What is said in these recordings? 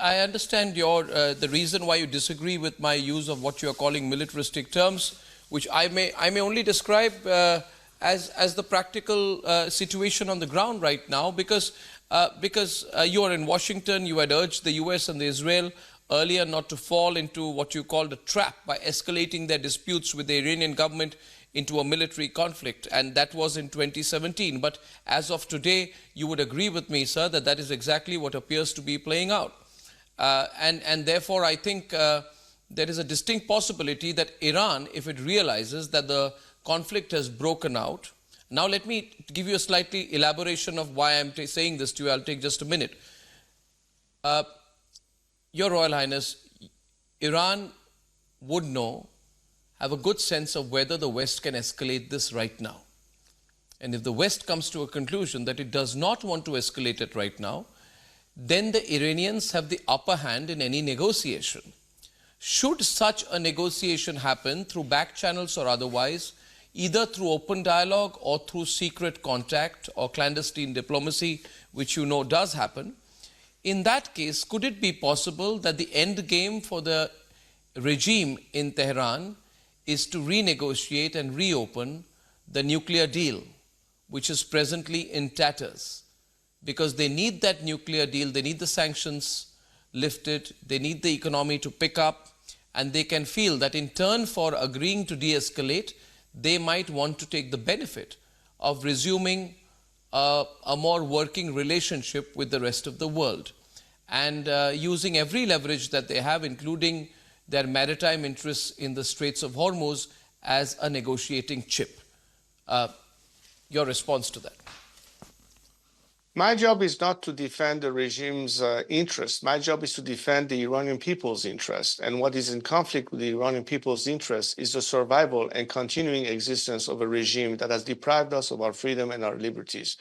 I understand your the reason why you disagree with my use of what you are calling militaristic terms, which I may only describe as the practical situation on the ground right now, because you are in Washington. You had urged the U.S. and the Israel earlier not to fall into what you called a trap by escalating their disputes with the Iranian government into a military conflict, and that was in 2017. But as of today, you would agree with me, sir, that that is exactly what appears to be playing out. And therefore, I think there is a distinct possibility that Iran, if it realizes that the conflict has broken out. Now, let me give you a slightly elaboration of why I'm saying this to you. I'll take just a minute. Your Royal Highness, Iran would know, have a good sense of whether the West can escalate this right now. And if the West comes to a conclusion that it does not want to escalate it right now, then the Iranians have the upper hand in any negotiation. Should such a negotiation happen through back channels or otherwise, either through open dialogue or through secret contact or clandestine diplomacy, which you know does happen, in that case, could it be possible that the end game for the regime in Tehran is to renegotiate and reopen the nuclear deal, which is presently in tatters? Because they need that nuclear deal, they need the sanctions lifted, they need the economy to pick up, and they can feel that in turn for agreeing to de-escalate, they might want to take the benefit of resuming a more working relationship with the rest of the world, and using every leverage that they have, including their maritime interests in the Straits of Hormuz, as a negotiating chip. Your response to that? My job is not to defend the regime's interest. My job is to defend the Iranian people's interest. And what is in conflict with the Iranian people's interest is the survival and continuing existence of a regime that has deprived us of our freedom and our liberties.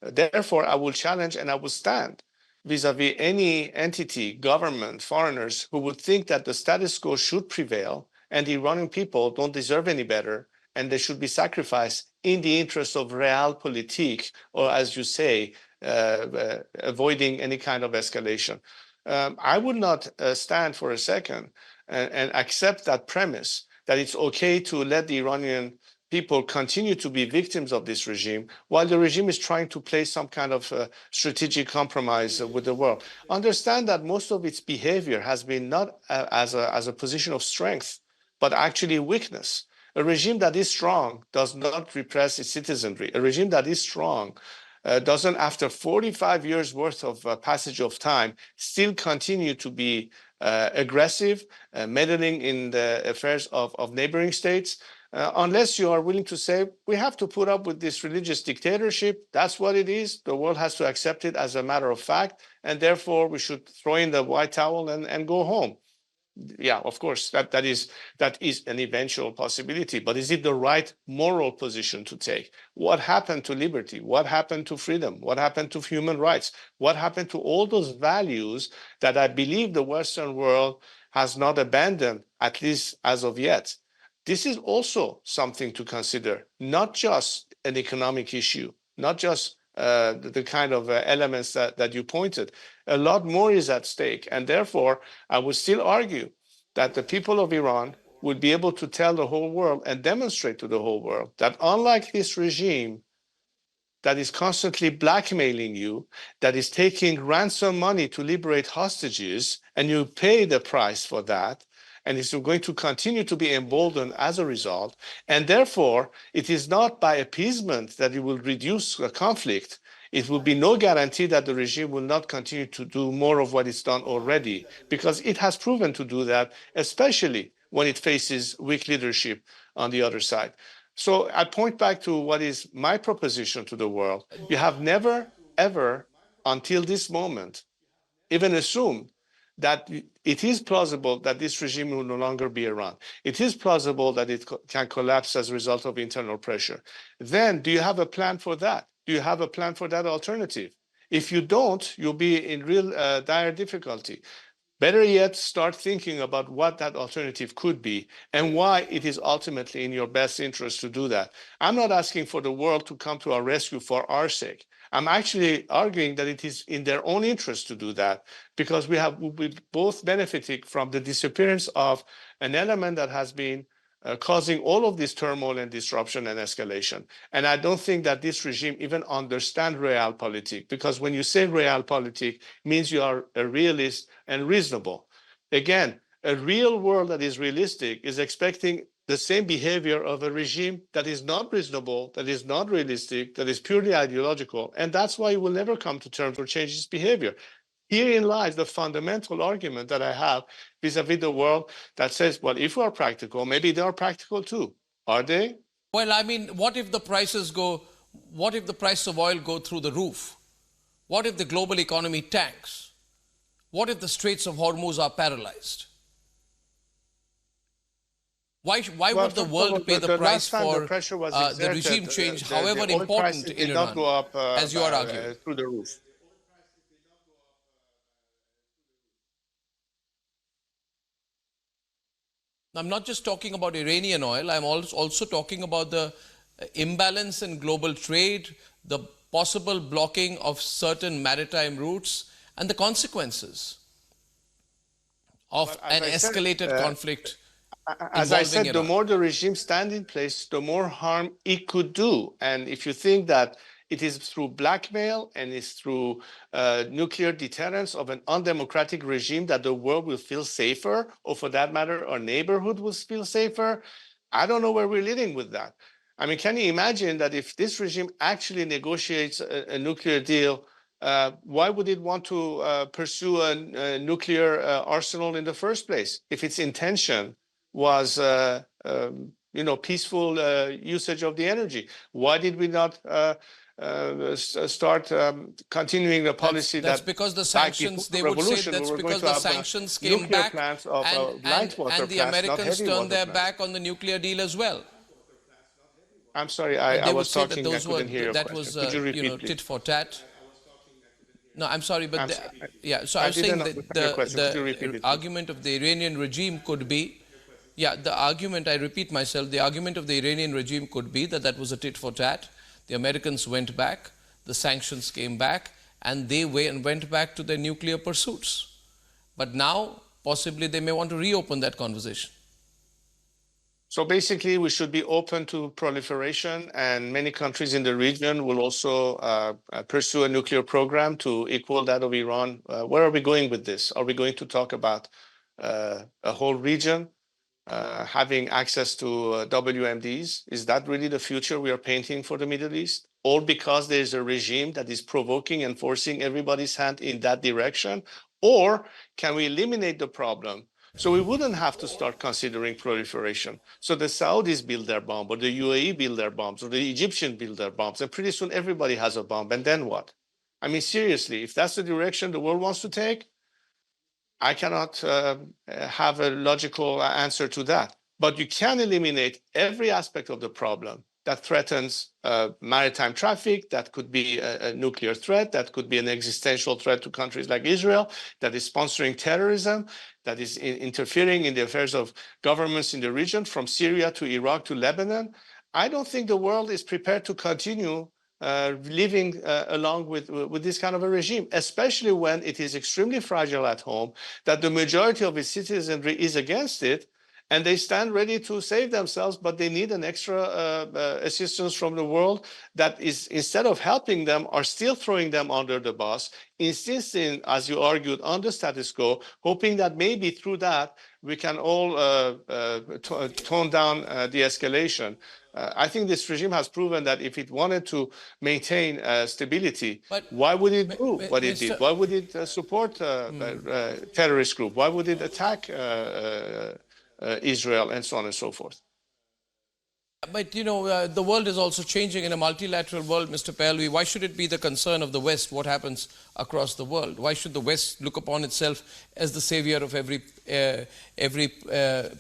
Therefore, I will challenge and I will stand vis-a-vis any entity, government, foreigners who would think that the status quo should prevail and the Iranian people don't deserve any better and they should be sacrificed in the interest of realpolitik, or as you say, avoiding any kind of escalation. I would not stand for a second and accept that premise that it's okay to let the Iranian people continue to be victims of this regime while the regime is trying to play some kind of strategic compromise with the world. Understand that most of its behavior has been not as a position of strength, but actually weakness. A regime that is strong does not repress its citizenry. A regime that is strong doesn't, after 45 years worth of passage of time, still continue to be aggressive, meddling in the affairs of neighboring states, unless you are willing to say, we have to put up with this religious dictatorship. That's what it is. The world has to accept it as a matter of fact, and therefore we should throw in the white towel and go home. Yeah, of course, that is an eventual possibility, but is it the right moral position to take? What happened to liberty? What happened to freedom? What happened to human rights? What happened to all those values that I believe the Western world has not abandoned, at least as of yet? This is also something to consider, not just an economic issue, not just the kind of elements that you pointed. A lot more is at stake. And therefore, I would still argue that the people of Iran would be able to tell the whole world and demonstrate to the whole world that unlike this regime that is constantly blackmailing you, that is taking ransom money to liberate hostages, and you pay the price for that, and is going to continue to be emboldened as a result. And therefore, it is not by appeasement that it will reduce the conflict. It will be no guarantee that the regime will not continue to do more of what it's done already, because it has proven to do that, especially when it faces weak leadership on the other side. So I point back to what is my proposition to the world. You have never, ever, until this moment, even assumed that it is plausible that this regime will no longer be around. It is plausible that it can collapse as a result of internal pressure. Then do you have a plan for that? Do you have a plan for that alternative? If you don't, you'll be in real dire difficulty. Better yet, start thinking about what that alternative could be and why it is ultimately in your best interest to do that. I'm not asking for the world to come to our rescue for our sake. I'm actually arguing that it is in their own interest to do that, because we both benefiting from the disappearance of an element that has been causing all of this turmoil and disruption and escalation. And I don't think that this regime even understands realpolitik, because when you say realpolitik, means you are a realist and reasonable. Again, a real world that is realistic is expecting the same behavior of a regime that is not reasonable, that is not realistic, that is purely ideological. And that's why it will never come to terms or change its behavior. Herein lies the fundamental argument that I have vis-a-vis the world that says, well, if we are practical, maybe they are practical too. Are they? Well, I mean, what if the price of oil go through the roof? What if the global economy tanks? What if the Straits of Hormuz are paralyzed? Why would the world pay the price for the regime change, however important in Iran, go up, as you are arguing? Through the roof. I'm not just talking about Iranian oil, I'm also talking about the imbalance in global trade, the possible blocking of certain maritime routes, and the consequences of an escalated conflict. As I said, Iran. the more the regime stands in place, the more harm it could do. And if you think that it is through blackmail and it's through nuclear deterrence of an undemocratic regime that the world will feel safer, or for that matter, our neighborhood will feel safer, I don't know where we're leading with that. I mean, can you imagine that if this regime actually negotiates a nuclear deal, why would it want to pursue a nuclear arsenal in the first place if its intention was peaceful usage of the energy? Why did we not start continuing the policy that's because the sanctions, they would say that's because the sanctions came back and the Americans turned their back on the nuclear deal as well. I'm sorry, I was talking, I couldn't hear your that question. was, Could you repeat, please? tit for tat. No, I'm sorry, but so I was didn't saying that the argument of the Iranian regime could be, the argument, I repeat myself, the argument of the Iranian regime could be that was a tit for tat. The Americans went back, the sanctions came back, and they went back to their nuclear pursuits. But now, possibly, they may want to reopen that conversation. So basically, we should be open to proliferation, and many countries in the region will also pursue a nuclear program to equal that of Iran. Where are we going with this? Are we going to talk about a whole region having access to WMDs? Is that really the future we are painting for the Middle East? All because there is a regime that is provoking and forcing everybody's hand in that direction? Or can we eliminate the problem so we wouldn't have to start considering proliferation? So the Saudis build their bomb, or the UAE build their bombs, or the Egyptians build their bombs, and pretty soon everybody has a bomb, and then what? I mean, seriously, if that's the direction the world wants to take, I cannot have a logical answer to that. But you can eliminate every aspect of the problem that threatens maritime traffic. That could be a nuclear threat. That could be an existential threat to countries like Israel, that is sponsoring terrorism, that is interfering in the affairs of governments in the region, from Syria to Iraq to Lebanon. I don't think the world is prepared to continue living along with this kind of a regime, especially when it is extremely fragile at home, that the majority of its citizenry is against it, and they stand ready to save themselves, but they need an extra assistance from the world that is, instead of helping them, are still throwing them under the bus, insisting, as you argued, on the status quo, hoping that maybe through that we can all tone down the escalation. I think this regime has proven that if it wanted to maintain stability, why would it do what it did? Why would it support a terrorist group? Why would it attack Israel, and so on and so forth? But, the world is also changing in a multilateral world, Mr. Pahlavi. Why should it be the concern of the West what happens across the world? Why should the West look upon itself as the savior of every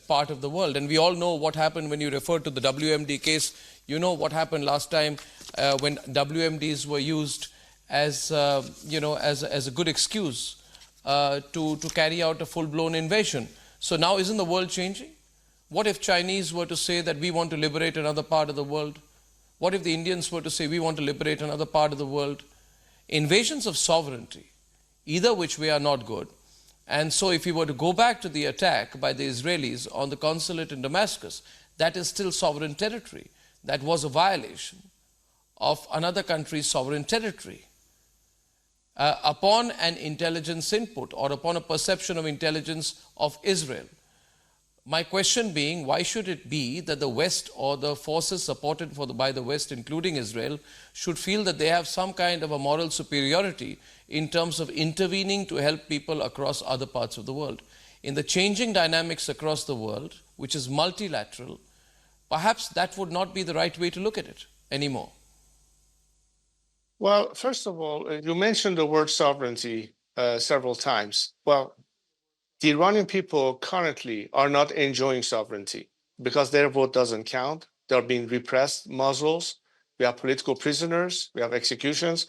part of the world? And we all know what happened when you refer to the WMD case. You know what happened last time when WMDs were used as, as a good excuse to carry out a full-blown invasion. So now isn't the world changing? What if Chinese were to say that we want to liberate another part of the world? What if the Indians were to say we want to liberate another part of the world? Invasions of sovereignty, either which way, are not good. And so, if we were to go back to the attack by the Israelis on the consulate in Damascus, that is still sovereign territory. That was a violation of another country's sovereign territory. Upon an intelligence input or upon a perception of intelligence of Israel. My question being, why should it be that the West or the forces supported by the West, including Israel, should feel that they have some kind of a moral superiority in terms of intervening to help people across other parts of the world? In the changing dynamics across the world, which is multilateral, perhaps that would not be the right way to look at it anymore. Well, first of all, you mentioned the word sovereignty several times. Well, the Iranian people currently are not enjoying sovereignty because their vote doesn't count. They're being repressed, muzzles. We have political prisoners. We have executions.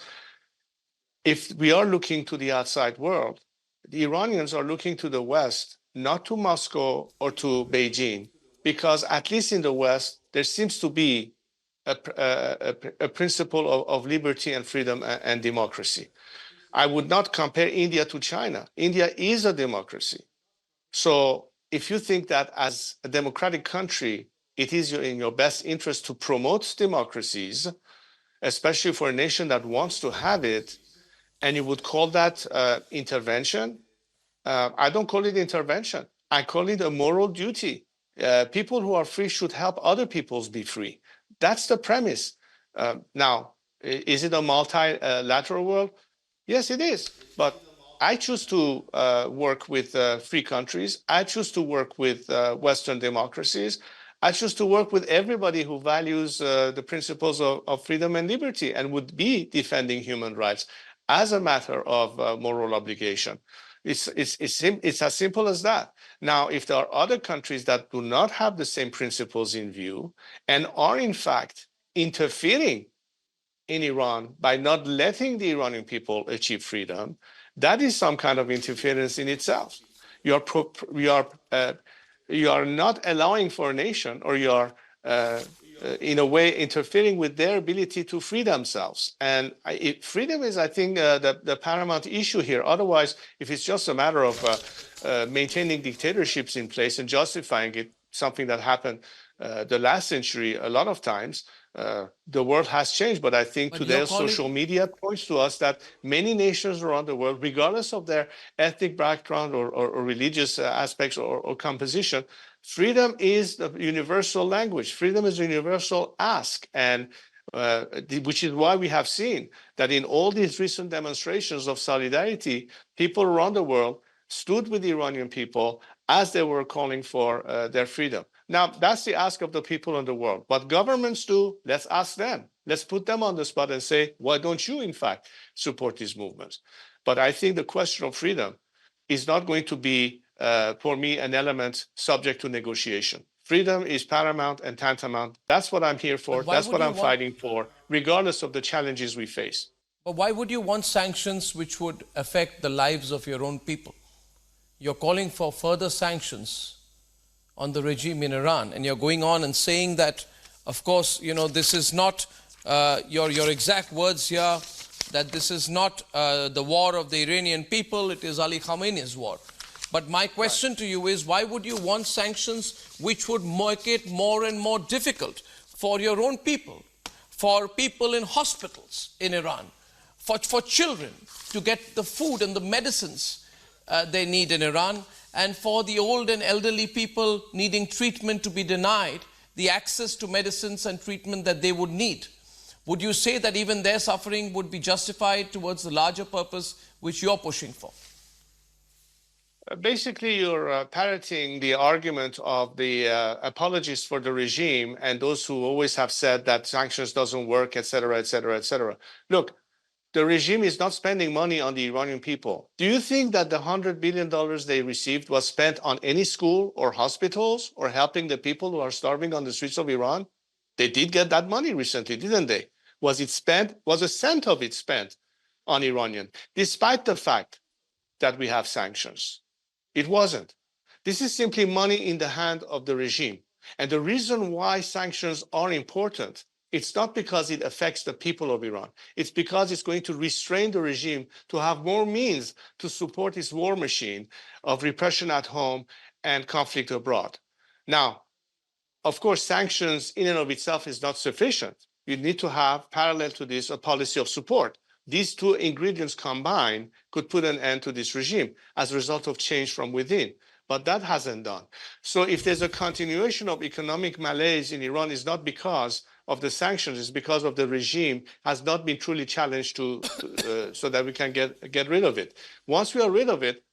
If we are looking to the outside world, the Iranians are looking to the West, not to Moscow or to Beijing, because at least in the West, there seems to be a principle of liberty and freedom and democracy. I would not compare India to China. India is a democracy. So if you think that as a democratic country, it is in your best interest to promote democracies, especially for a nation that wants to have it, and you would call that intervention, I don't call it intervention. I call it a moral duty. People who are free should help other peoples be free. That's the premise. Now, is it a multilateral world? Yes, it is. But I choose to work with free countries. I choose to work with Western democracies. I choose to work with everybody who values the principles of freedom and liberty and would be defending human rights as a matter of moral obligation. It's as simple as that. Now, if there are other countries that do not have the same principles in view and are in fact interfering in Iran by not letting the Iranian people achieve freedom, that is some kind of interference in itself. You are not allowing for a nation, or you are in a way interfering with their ability to free themselves. And freedom is, I think, the paramount issue here. Otherwise, if it's just a matter of maintaining dictatorships in place and justifying it, something that happened the last century a lot of times, the world has changed. But I think today's social media points to us that many nations around the world, regardless of their ethnic background or religious aspects or composition, freedom is the universal language. Freedom is a universal ask. And which is why we have seen that in all these recent demonstrations of solidarity, people around the world stood with the Iranian people as they were calling for their freedom. Now, that's the ask of the people in the world. What governments do, let's ask them. Let's put them on the spot and say, why don't you, in fact, support these movements? But I think the question of freedom is not going to be, for me, an element subject to negotiation. Freedom is paramount and tantamount. That's what I'm here for. That's what I'm fighting for, regardless of the challenges we face. But why would you want sanctions which would affect the lives of your own people? You're calling for further sanctions on the regime in Iran, and you're going on and saying that, of course, you know, this is not your exact words here, that this is not the war of the Iranian people, it is Ali Khamenei's war. But my question to you is, why would you want sanctions which would make it more and more difficult for your own people, for people in hospitals in Iran, for children to get the food and the medicines they need in Iran, and for the old and elderly people needing treatment to be denied the access to medicines and treatment that they would need? Would you say that even their suffering would be justified towards the larger purpose which you're pushing for? Basically, you're parroting the argument of the apologists for the regime and those who always have said that sanctions doesn't work, et cetera, et cetera, et cetera. Look, the regime is not spending money on the Iranian people. Do you think that the $100 billion they received was spent on any school or hospitals or helping the people who are starving on the streets of Iran? They did get that money recently, didn't they? Was it spent? Was a cent of it spent on Iranian, despite the fact that we have sanctions? It wasn't. This is simply money in the hand of the regime. And the reason why sanctions are important it's not because it affects the people of Iran. It's because it's going to restrain the regime to have more means to support its war machine of repression at home and conflict abroad. Now, of course, sanctions in and of itself is not sufficient. You need to have, parallel to this, a policy of support. These two ingredients combined could put an end to this regime as a result of change from within. But that hasn't done. So if there's a continuation of economic malaise in Iran, it's not because of the sanctions, it's because of the regime has not been truly challenged so that we can get rid of it. Once we are rid of it,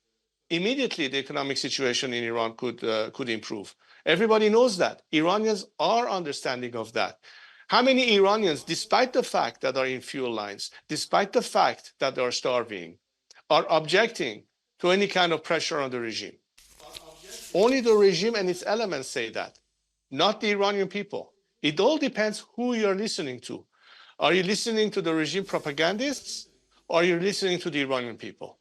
immediately the economic situation in Iran could improve. Everybody knows that. Iranians are understanding of that. How many Iranians, despite the fact that are in fuel lines, despite the fact that they are starving, are objecting to any kind of pressure on the regime? Only the regime and its elements say that, not the Iranian people. It all depends who you're listening to. Are you listening to the regime propagandists, or are you listening to the Iranian people?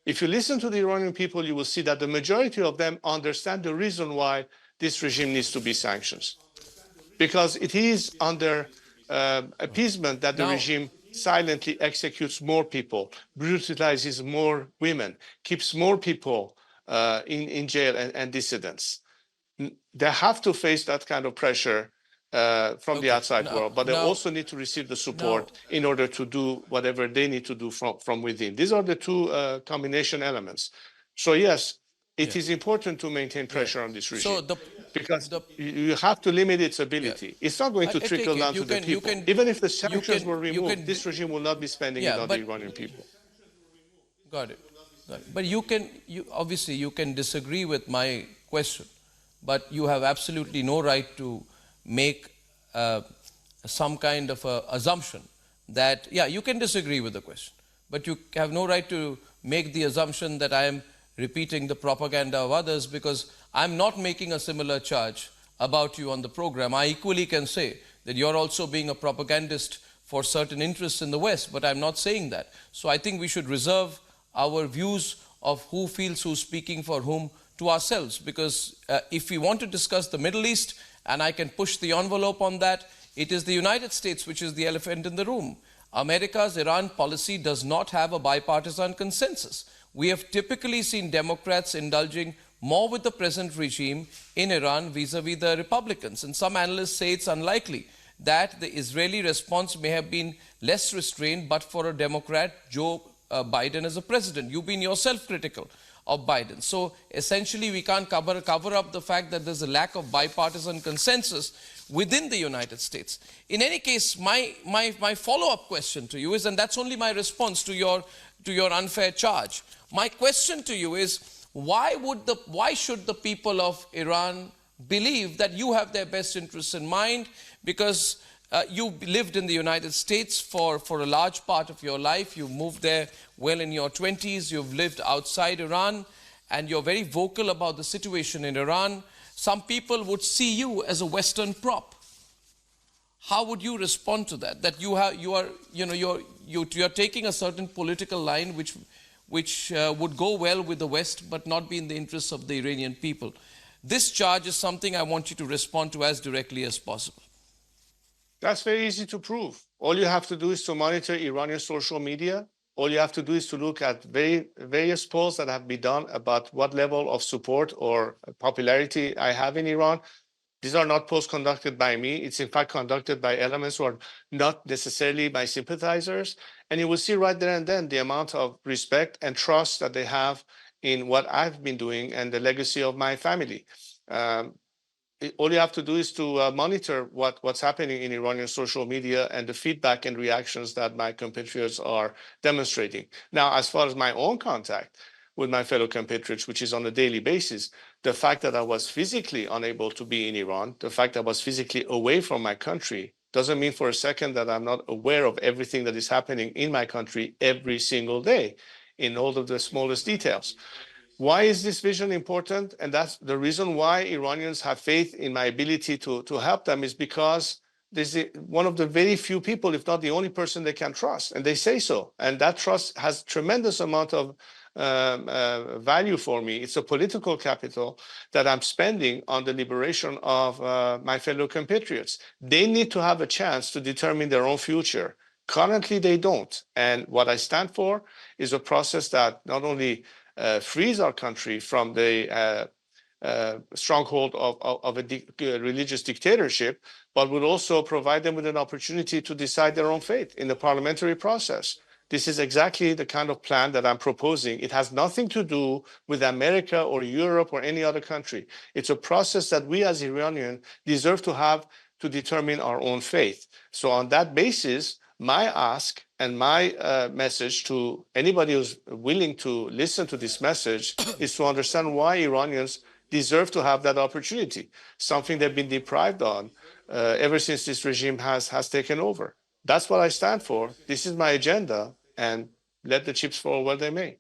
If you listen to the Iranian people, you will see that the majority of them understand the reason why this regime needs to be sanctioned. Because it is under appeasement that the regime silently executes more people, brutalizes more women, keeps more people in jail and dissidents. They have to face that kind of pressure from the outside world, but they also need to receive the support in order to do whatever they need to do from within. These are the two combination elements. So yes, it is important to maintain pressure on this regime, because you have to limit its ability. It's not going to trickle down to the people. Even if the sanctions were removed, this regime will not be spending it on the Iranian people. Got it. But obviously you can disagree with my question, but you have absolutely no right to make some kind of assumption that, you can disagree with the question, but you have no right to make the assumption that I am repeating the propaganda of others, because I'm not making a similar charge about you on the program. I equally can say that you're also being a propagandist for certain interests in the West, but I'm not saying that. So I think we should reserve our views of who feels who's speaking for whom to ourselves, because if we want to discuss the Middle East, and I can push the envelope on that, it is the United States which is the elephant in the room. America's Iran policy does not have a bipartisan consensus. We have typically seen Democrats indulging more with the present regime in Iran vis-a-vis the Republicans. And some analysts say it's unlikely that the Israeli response may have been less restrained but for a Democrat, Joe Biden, as a president. You've been yourself critical of Biden. So essentially we can't cover up the fact that there's a lack of bipartisan consensus within the United States. In any case, my follow-up question to you is, and that's only my response to your unfair charge. My question to you is, why should the people of Iran believe that you have their best interests in mind? Because you lived in the United States for a large part of your life. You moved there well in your 20s. You've lived outside Iran, and you're very vocal about the situation in Iran. Some people would see you as a Western prop. How would you respond to that? That you're taking a certain political line which would go well with the West, but not be in the interests of the Iranian people. This charge is something I want you to respond to as directly as possible. That's very easy to prove. All you have to do is to monitor Iranian social media. All you have to do is to look at various polls that have been done about what level of support or popularity I have in Iran. These are not polls conducted by me. It's in fact conducted by elements who are not necessarily my sympathizers. And you will see right there and then the amount of respect and trust that they have in what I've been doing and the legacy of my family. All you have to do is to monitor what's happening in Iranian social media and the feedback and reactions that my compatriots are demonstrating. Now, as far as my own contact with my fellow compatriots, which is on a daily basis, the fact that I was physically unable to be in Iran, the fact that I was physically away from my country, doesn't mean for a second that I'm not aware of everything that is happening in my country every single day, in all of the smallest details. Why is this vision important? And that's the reason why Iranians have faith in my ability to help them, is because this is one of the very few people, if not the only person they can trust. And they say so. And that trust has tremendous amount of value for me. It's a political capital that I'm spending on the liberation of my fellow compatriots. They need to have a chance to determine their own future. Currently, they don't. And what I stand for is a process that not only frees our country from the stronghold of a religious dictatorship, but would also provide them with an opportunity to decide their own fate in the parliamentary process. This is exactly the kind of plan that I'm proposing. It has nothing to do with America or Europe or any other country. It's a process that we as Iranians deserve to have to determine our own fate. So on that basis, my ask and my message to anybody who's willing to listen to this message is to understand why Iranians deserve to have that opportunity, something they've been deprived on ever since this regime has taken over. That's what I stand for. This is my agenda, and let the chips fall where they may.